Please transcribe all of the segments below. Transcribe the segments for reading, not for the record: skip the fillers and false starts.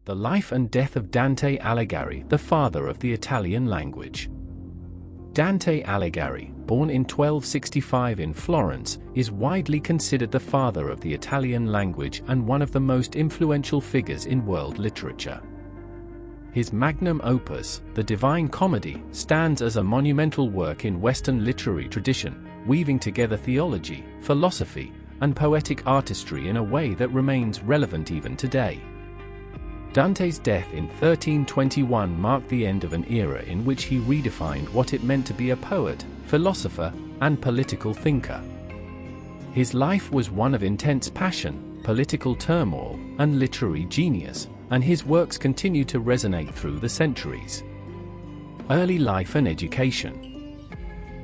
The life and death of Dante Alighieri, the father of the Italian language. Dante Alighieri, born in 1265 in Florence, is widely considered the father of the Italian language and one of the most influential figures in world literature. His magnum opus, The Divine Comedy, stands as a monumental work in Western literary tradition, weaving together theology, philosophy, and poetic artistry in a way that remains relevant even today. Dante's death in 1321 marked the end of an era in which he redefined what it meant to be a poet, philosopher, and political thinker. His life was one of intense passion, political turmoil, and literary genius, and his works continue to resonate through the centuries. Early life and education.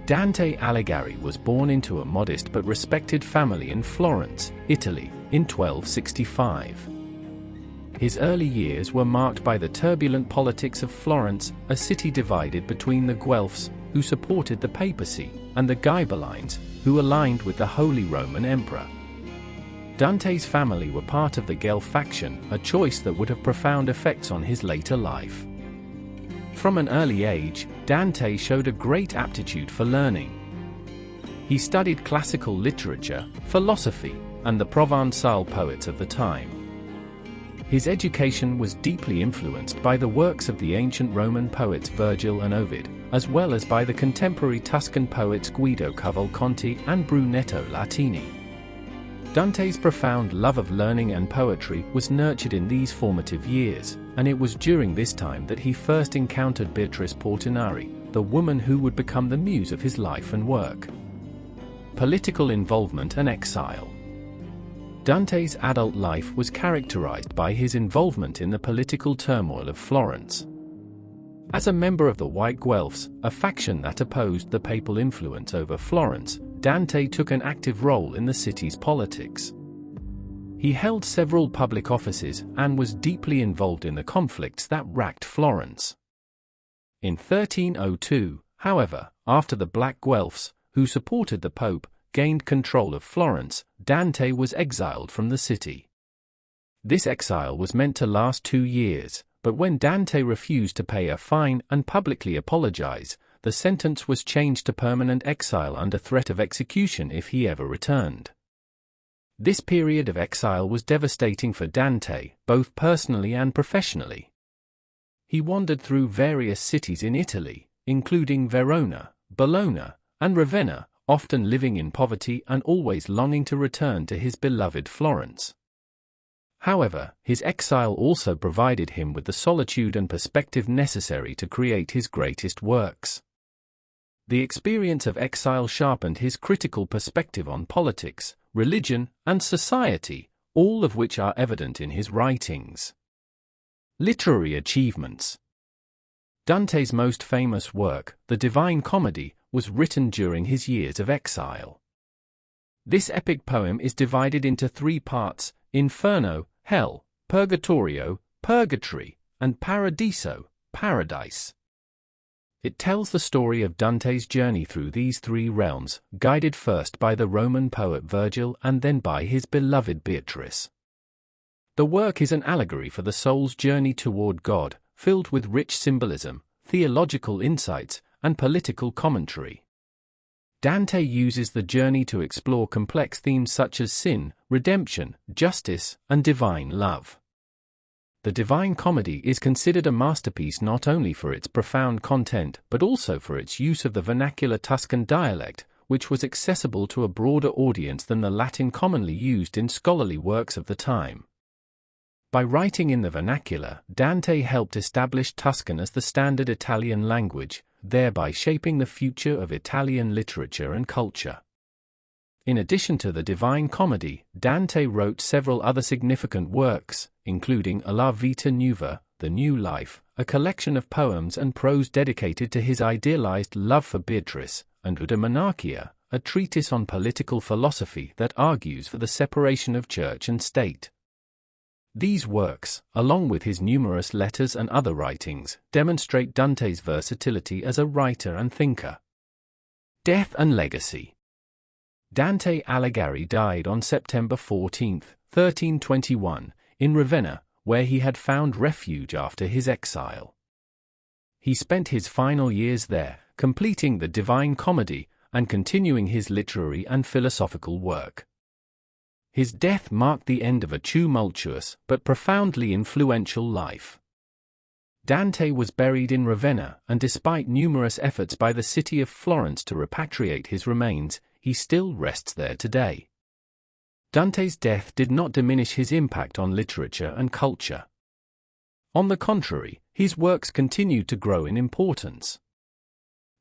Dante Alighieri was born into a modest but respected family in Florence, Italy, in 1265. His early years were marked by the turbulent politics of Florence, a city divided between the Guelphs, who supported the papacy, and the Ghibellines, who aligned with the Holy Roman Emperor. Dante's family were part of the Guelph faction, a choice that would have profound effects on his later life. From an early age, Dante showed a great aptitude for learning. He studied classical literature, philosophy, and the Provençal poets of the time. His education was deeply influenced by the works of the ancient Roman poets Virgil and Ovid, as well as by the contemporary Tuscan poets Guido Cavalcanti and Brunetto Latini. Dante's profound love of learning and poetry was nurtured in these formative years, and it was during this time that he first encountered Beatrice Portinari, the woman who would become the muse of his life and work. Political involvement and exile. Dante's adult life was characterized by his involvement in the political turmoil of Florence. As a member of the White Guelphs, a faction that opposed the papal influence over Florence, Dante took an active role in the city's politics. He held several public offices and was deeply involved in the conflicts that racked Florence. In 1302, however, after the Black Guelphs, who supported the Pope, gained control of Florence, Dante was exiled from the city. This exile was meant to last 2 years, but when Dante refused to pay a fine and publicly apologize, the sentence was changed to permanent exile under threat of execution if he ever returned. This period of exile was devastating for Dante, both personally and professionally. He wandered through various cities in Italy, including Verona, Bologna, and Ravenna, often living in poverty and always longing to return to his beloved Florence. However, his exile also provided him with the solitude and perspective necessary to create his greatest works. The experience of exile sharpened his critical perspective on politics, religion, and society, all of which are evident in his writings. Literary achievements. Dante's most famous work, The Divine Comedy, was written during his years of exile. This epic poem is divided into 3 parts: Inferno, Hell; Purgatorio, Purgatory; and Paradiso, Paradise. It tells the story of Dante's journey through these 3 realms, guided first by the Roman poet Virgil and then by his beloved Beatrice. The work is an allegory for the soul's journey toward God, filled with rich symbolism, theological insights, and political commentary. Dante uses the journey to explore complex themes such as sin, redemption, justice, and divine love. The Divine Comedy is considered a masterpiece not only for its profound content but also for its use of the vernacular Tuscan dialect, which was accessible to a broader audience than the Latin commonly used in scholarly works of the time. By writing in the vernacular, Dante helped establish Tuscan as the standard Italian language, thereby shaping the future of Italian literature and culture. In addition to the Divine Comedy, Dante wrote several other significant works, including La Vita Nuova, The New Life, a collection of poems and prose dedicated to his idealized love for Beatrice, and De Monarchia, a treatise on political philosophy that argues for the separation of church and state. These works, along with his numerous letters and other writings, demonstrate Dante's versatility as a writer and thinker. Death and legacy. Dante Alighieri died on September 14, 1321, in Ravenna, where he had found refuge after his exile. He spent his final years there, completing the Divine Comedy and continuing his literary and philosophical work. His death marked the end of a tumultuous but profoundly influential life. Dante was buried in Ravenna, and despite numerous efforts by the city of Florence to repatriate his remains, he still rests there today. Dante's death did not diminish his impact on literature and culture. On the contrary, his works continued to grow in importance.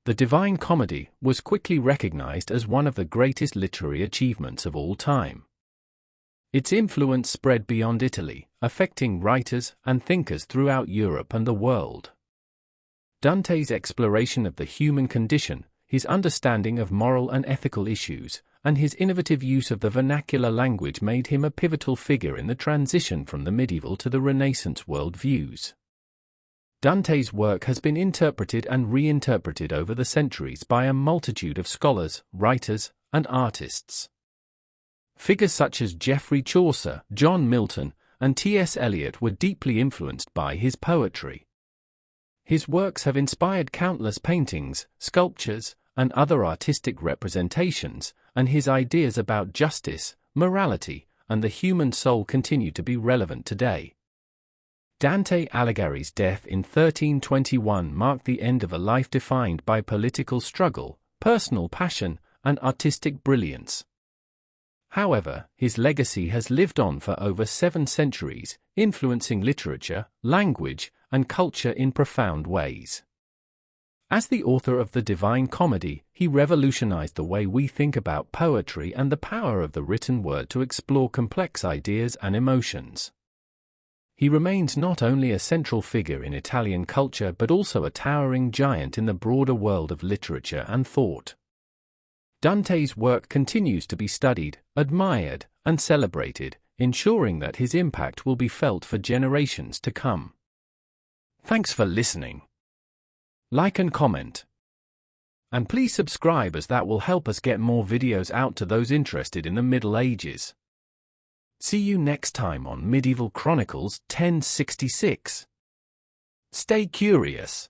The Divine Comedy was quickly recognized as one of the greatest literary achievements of all time. Its influence spread beyond Italy, affecting writers and thinkers throughout Europe and the world. Dante's exploration of the human condition, his understanding of moral and ethical issues, and his innovative use of the vernacular language made him a pivotal figure in the transition from the medieval to the Renaissance worldviews. Dante's work has been interpreted and reinterpreted over the centuries by a multitude of scholars, writers, and artists. Figures such as Geoffrey Chaucer, John Milton, and T.S. Eliot were deeply influenced by his poetry. His works have inspired countless paintings, sculptures, and other artistic representations, and his ideas about justice, morality, and the human soul continue to be relevant today. Dante Alighieri's death in 1321 marked the end of a life defined by political struggle, personal passion, and artistic brilliance. However, his legacy has lived on for over 7 centuries, influencing literature, language, and culture in profound ways. As the author of the Divine Comedy, he revolutionized the way we think about poetry and the power of the written word to explore complex ideas and emotions. He remains not only a central figure in Italian culture but also a towering giant in the broader world of literature and thought. Dante's work continues to be studied, admired, and celebrated, ensuring that his impact will be felt for generations to come. Thanks for listening. Like and comment. And please subscribe, as that will help us get more videos out to those interested in the Middle Ages. See you next time on Medieval Chronicles 1066. Stay curious.